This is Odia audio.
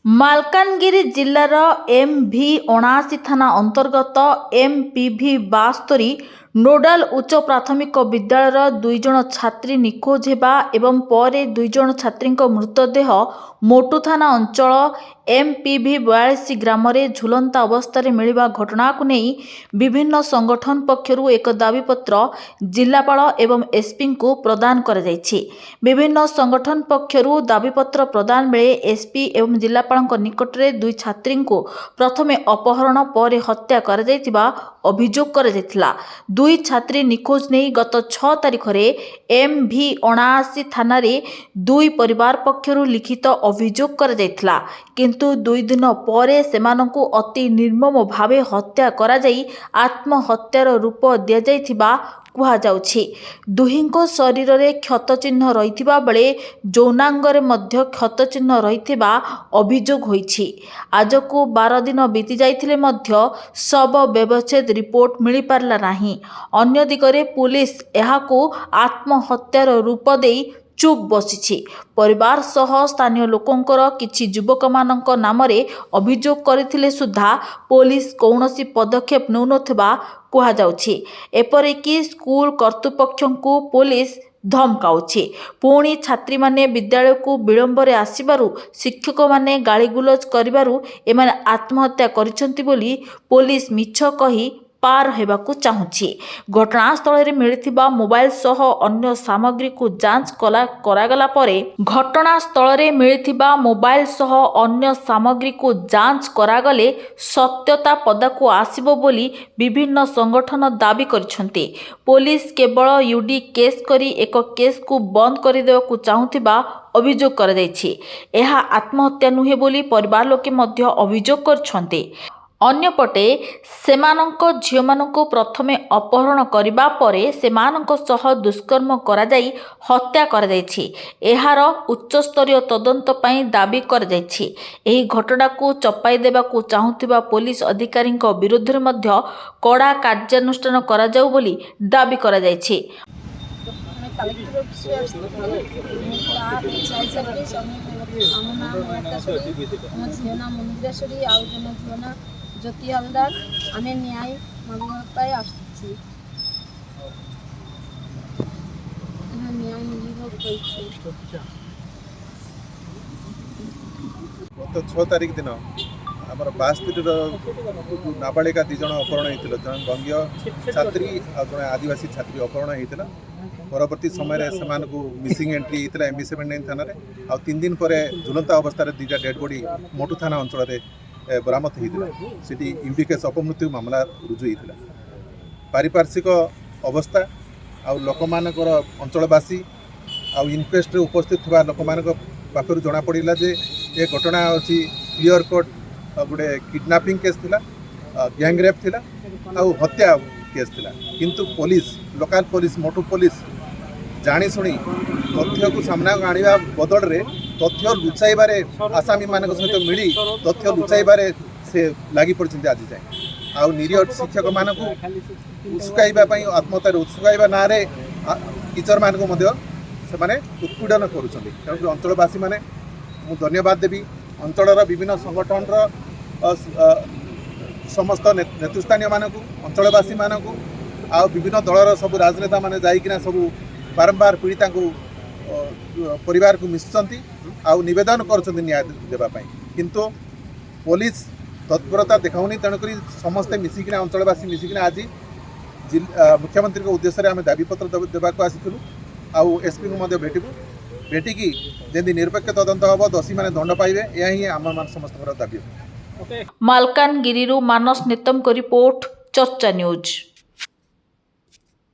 ମାଲକାନଗିରି ଜିଲ୍ଲାର MV79 ଥାନା ଅନ୍ତର୍ଗତ MPV 72 ନୋଡାଲ ଉଚ୍ଚ ପ୍ରାଥମିକ ବିଦ୍ୟାଳୟର 2 ଜଣ ଛାତ୍ରୀ ନିଖୋଜ ହେବା ଏବଂ ପରେ 2 ଜଣ ଛାତ୍ରୀଙ୍କ ମୃତଦେହ ମୋଟୁ ଥାନା ଅଞ୍ଚଳ MPV 42 ଗ୍ରାମରେ ଝୁଲନ୍ତା ଅବସ୍ଥାରେ ମିଳିବା ଘଟଣାକୁ ନେଇ ବିଭିନ୍ନ ସଂଗଠନ ପକ୍ଷରୁ ଏକ ଦାବିପତ୍ର ଜିଲ୍ଲାପାଳ ଏବଂ ଏସ୍ପିଙ୍କୁ ପ୍ରଦାନ କରାଯାଇଛି। ବିଭିନ୍ନ ସଂଗଠନ ପକ୍ଷରୁ ଦାବିପତ୍ର ପ୍ରଦାନ ବେଳେ ଏସ୍ପି ଏବଂ ଜିଲ୍ଲାପାଳଙ୍କ ନିକଟରେ 2 ଛାତ୍ରୀଙ୍କୁ ପ୍ରଥମେ ଅପହରଣ ପରେ ହତ୍ୟା କରାଯାଇଥିବା ଅଭିଯୋଗ କରାଯାଇଥିଲା। 2 ଛାତ୍ରୀ ନିଖୋଜ ନେଇ ଗତ 6 ତାରିଖରେ MV79 ଥାନାରେ 2 ପରିବାର ପକ୍ଷରୁ ଲିଖିତ ଅଭିଯୋଗ କରାଯାଇଥିଲା, କିନ୍ତୁ 2 ଦିନ ପରେ ସେମାନଙ୍କୁ ଅତି ନିର୍ମମ ଭାବେ ହତ୍ୟା କରାଯାଇ ଆତ୍ମହତ୍ୟାର ରୂପ ଦିଆଯାଇଥିବା କୁହାଯାଉଛି। ଦୁହିଁଙ୍କ ଶରୀରରେ କ୍ଷତଚିହ୍ନ ରହିଥିବା ବେଳେ ଯୌନାଙ୍ଗରେ ମଧ୍ୟ କ୍ଷତଚିହ୍ନ ରହିଥିବା ଅଭିଯୋଗ ହୋଇଛି। ଆଜକୁ 12 ଦିନ ବିତି ଯାଇଥିଲେ ମଧ୍ୟ ଶବ ବ୍ୟବଚ୍ଛେଦ ରିପୋର୍ଟ ମିଳିପାରିଲା ନାହିଁ। ଅନ୍ୟ ଦିଗରେ ପୁଲିସ ଏହାକୁ ଆତ୍ମହତ୍ୟାର ରୂପ ଦେଇ ଚୁପ୍ ବସିଛି। ପରିବାର ସହ ସ୍ଥାନୀୟ ଲୋକଙ୍କର କିଛି ଯୁବକମାନଙ୍କ ନାମରେ ଅଭିଯୋଗ କରିଥିଲେ ସୁଦ୍ଧା ପୋଲିସ କୌଣସି ପଦକ୍ଷେପ ନେଉନଥିବା କୁହାଯାଉଛି। ଏପରିକି ସ୍କୁଲ କର୍ତ୍ତୃପକ୍ଷଙ୍କୁ ପୋଲିସ ଧମକାଉଛି। ପୁଣି ଛାତ୍ରୀମାନେ ବିଦ୍ୟାଳୟକୁ ବିଳମ୍ବରେ ଆସିବାରୁ ଶିକ୍ଷକମାନେ ଗାଳିଗୁଲଜ କରିବାରୁ ଏମାନେ ଆତ୍ମହତ୍ୟା କରିଛନ୍ତି ବୋଲି ପୋଲିସ ମିଛ କହି ପାର ହେବାକୁ ଚାହୁଁଛି। ଘଟଣାସ୍ଥଳରେ ମିଳିଥିବା ମୋବାଇଲ ସହ ଅନ୍ୟ ସାମଗ୍ରୀକୁ ଯାଞ୍ଚ କରାଗଲା ପରେ ସତ୍ୟତା ପଦାକୁ ଆସିବ ବୋଲି ବିଭିନ୍ନ ସଂଗଠନ ଦାବି କରିଛନ୍ତି। ପୋଲିସ କେବଳ ୟୁଡି କେସ୍ କରି ଏକ କେସ୍କୁ ବନ୍ଦ କରିଦେବାକୁ ଚାହୁଁଥିବା ଅଭିଯୋଗ କରାଯାଇଛି। ଏହା ଆତ୍ମହତ୍ୟା ନୁହେଁ ବୋଲି ପରିବାର ଲୋକେ ମଧ୍ୟ ଅଭିଯୋଗ କରିଛନ୍ତି। ଅନ୍ୟପଟେ ସେମାନଙ୍କ ଝିଅମାନଙ୍କୁ ପ୍ରଥମେ ଅପହରଣ କରିବା ପରେ ସେମାନଙ୍କ ସହ ଦୁଷ୍କର୍ମ କରାଯାଇ ହତ୍ୟା କରାଯାଇଛି। ଏହାର ଉଚ୍ଚସ୍ତରୀୟ ତଦନ୍ତ ପାଇଁ ଦାବି କରାଯାଇଛି। ଏହି ଘଟଣାକୁ ଚପାଇ ଦେବାକୁ ଚାହୁଁଥିବା ପୋଲିସ ଅଧିକାରୀଙ୍କ ବିରୋଧରେ ମଧ୍ୟ କଡ଼ା କାର୍ଯ୍ୟାନୁଷ୍ଠାନ କରାଯାଉ ବୋଲି ଦାବି କରାଯାଇଛି। कलेक्टर ऑफिस झील ना मुनिग्रेश्वरी आउ जन झील ना ज्योति हलदार आम न्याय मांगवाई न्याय मिल गत 6 तारिख दिन आमर 72 नाबालिका 2 जन अपहरण होता जन बंगीय छात्री और जन आदिवासी छात्री अपहरण होता। परवर्ती समय से मिसिंग एंट्री होता MV79 थाना आ 3 दिन पर झुलंता अवस्था 2टा डेड बॉडी मोटू थाना अंचल बरामद होता। सेठी यूडी केस अपमृत्यु मामला रुजु होता। पारिपार्श्विक अवस्था आउ लोक मानकर अंचलवासी आउ इनक्वेस्ट उपस्थित थोड़ा लोक पाखर जना पड़ा जे ये घटना अच्छी क्लियर कट गोटे किडनैपिंग केस थिला, गैंगरेप थिला आउ हत्या केस थिला। किंतु पुलिस लोकल पुलिस मोटू पुलिस जानी शुणी तथ्य को सामना आने बदल रे तथ्य लुचाइबारे आसामी मान सहित मिली तथ्य लुचाइबारे से लगी पड़ते आज जाए। आउ निरीह शिक्षक मान उत्सुकाइबा आत्महत्या उत्सुकाइबा ना टीचर मान से उत्पीड़न करुँच। तेणुक अंचलवासी मैंने मु धन्यवाद देवी अंचल विभिन्न संगठन समस्त नेतृस्थानीय मानक अंचलवासी मानक आ विभिन्न दलर सब राजनेता माने जाइकिना सब बारंबार पीड़िता को परिवार को मिशुंट आउ निवेदन करछन्ति न्याय देवाई, किंतु पुलिस तत्परता देखाऊनी। तेणुक समस्ते मिसिकिना अंचलवासी मिसिकिना आज मुख्यमंत्री उद्देश्य आम दाबीपत्र देवाक आसीथिलु। आउ एसपी को भेटू भेटिकी जमी निरपेक्ष तदंत हम दोषी मैंने दंड पाइबे यह ही आम समस्त दाबी। मालकानगिरी मानस नेतम को रिपोर्ट चर्चा न्यूज।